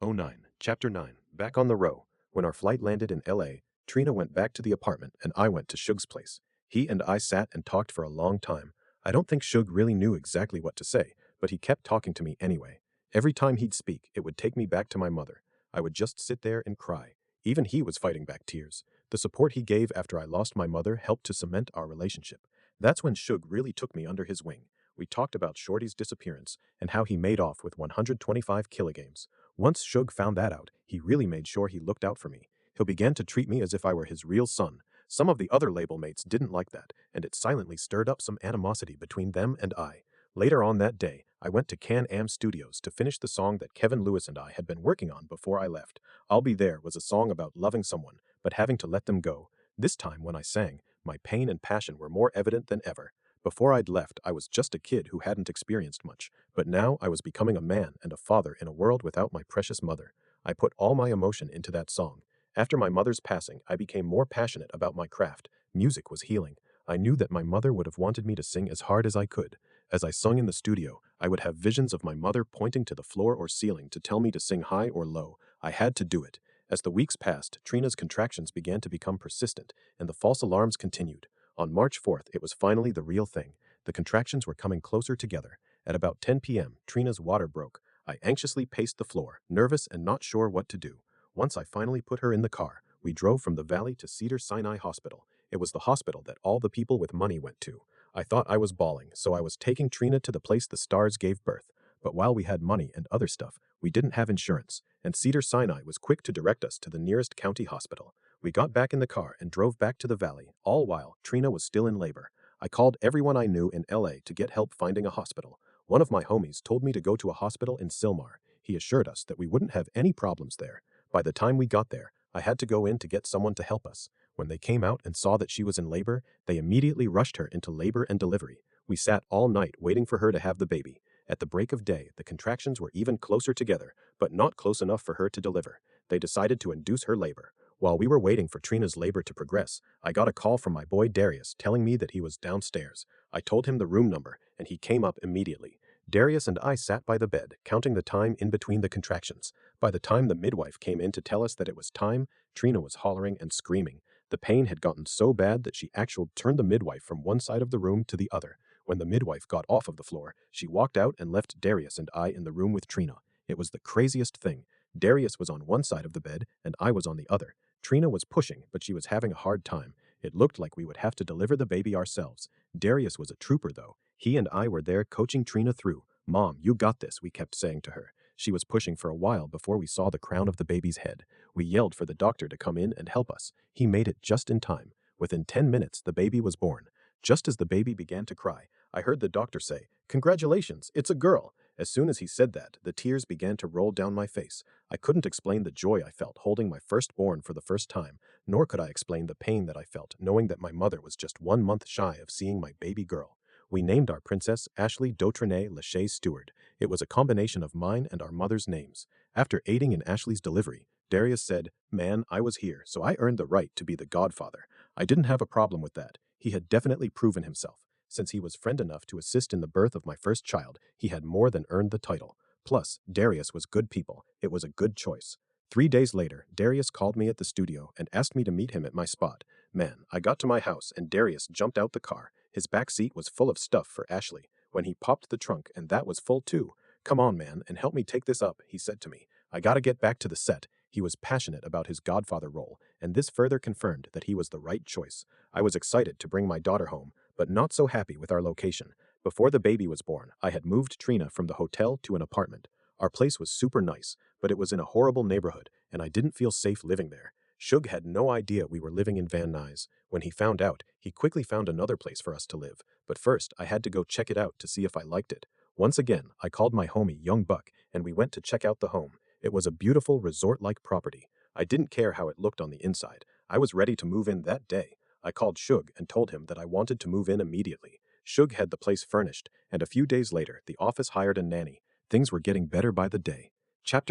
09, Chapter 9, Back on the Row. When our flight landed in LA, Trina went back to the apartment and I went to Shug's place. He and I sat and talked for a long time. I don't think Shug really knew exactly what to say, but he kept talking to me anyway. Every time he'd speak, it would take me back to my mother. I would just sit there and cry. Even he was fighting back tears. The support he gave after I lost my mother helped to cement our relationship. That's when Shug really took me under his wing. We talked about Shorty's disappearance and how he made off with 125 kilograms. Once Shug found that out, he really made sure he looked out for me. He began to treat me as if I were his real son. Some of the other label mates didn't like that, and it silently stirred up some animosity between them and I. Later on that day, I went to Can-Am Studios to finish the song that Kevin Lewis and I had been working on before I left. I'll Be There was a song about loving someone, but having to let them go. This time when I sang, my pain and passion were more evident than ever. Before I'd left, I was just a kid who hadn't experienced much, but now I was becoming a man and a father in a world without my precious mother. I put all my emotion into that song. After my mother's passing, I became more passionate about my craft. Music was healing. I knew that my mother would have wanted me to sing as hard as I could. As I sung in the studio, I would have visions of my mother pointing to the floor or ceiling to tell me to sing high or low. I had to do it. As the weeks passed, Trina's contractions began to become persistent, and the false alarms continued. On March 4th, it was finally the real thing. The contractions were coming closer together. At about 10 p.m., Trina's water broke. I anxiously paced the floor, nervous and not sure what to do. Once I finally put her in the car, we drove from the valley to Cedars-Sinai Hospital. It was the hospital that all the people with money went to. I thought I was bawling, so I was taking Trina to the place the stars gave birth. But while we had money and other stuff, we didn't have insurance, and Cedars-Sinai was quick to direct us to the nearest county hospital. We got back in the car and drove back to the valley, all while Trina was still in labor. I called everyone I knew in LA to get help finding a hospital. One of my homies told me to go to a hospital in Sylmar. He assured us that we wouldn't have any problems there. By the time we got there, I had to go in to get someone to help us. When they came out and saw that she was in labor, they immediately rushed her into labor and delivery. We sat all night waiting for her to have the baby. At the break of day, the contractions were even closer together, but not close enough for her to deliver. They decided to induce her labor. While we were waiting for Trina's labor to progress, I got a call from my boy Darius telling me that he was downstairs. I told him the room number, and he came up immediately. Darius and I sat by the bed, counting the time in between the contractions. By the time the midwife came in to tell us that it was time, Trina was hollering and screaming. The pain had gotten so bad that she actually turned the midwife from one side of the room to the other. When the midwife got off of the floor, she walked out and left Darius and I in the room with Trina. It was the craziest thing. Darius was on one side of the bed, and I was on the other. Trina was pushing, but she was having a hard time. It looked like we would have to deliver the baby ourselves. Darius was a trooper, though. He and I were there coaching Trina through. "Mom, you got this," we kept saying to her. She was pushing for a while before we saw the crown of the baby's head. We yelled for the doctor to come in and help us. He made it just in time. Within 10 minutes, the baby was born. Just as the baby began to cry, I heard the doctor say, "Congratulations, it's a girl." As soon as he said that, the tears began to roll down my face. I couldn't explain the joy I felt holding my firstborn for the first time, nor could I explain the pain that I felt knowing that my mother was just 1 month shy of seeing my baby girl. We named our princess Ashley Dautrene Lachey Stewart. It was a combination of mine and our mother's names. After aiding in Ashley's delivery, Darius said, "Man, I was here, so I earned the right to be the godfather." I didn't have a problem with that. He had definitely proven himself. Since he was friend enough to assist in the birth of my first child, he had more than earned the title. Plus, Darius was good people. It was a good choice. 3 days later, Darius called me at the studio and asked me to meet him at my spot. Man, I got to my house and Darius jumped out the car. His back seat was full of stuff for Ashley. When he popped the trunk, and that was full too. "Come on, man, and help me take this up," he said to me. I gotta get back to the set. He was passionate about his godfather role, and this further confirmed that he was the right choice. I was excited to bring my daughter home, but not so happy with our location. Before the baby was born, I had moved Trina from the hotel to an apartment. Our place was super nice, but it was in a horrible neighborhood, and I didn't feel safe living there. Shug had no idea we were living in Van Nuys. When he found out, he quickly found another place for us to live. But first, I had to go check it out to see if I liked it. Once again, I called my homie, Young Buck, and we went to check out the home. It was a beautiful resort-like property. I didn't care how it looked on the inside. I was ready to move in that day. I called Shug and told him that I wanted to move in immediately. Shug had the place furnished, and a few days later, the office hired a nanny. Things were getting better by the day. Chapter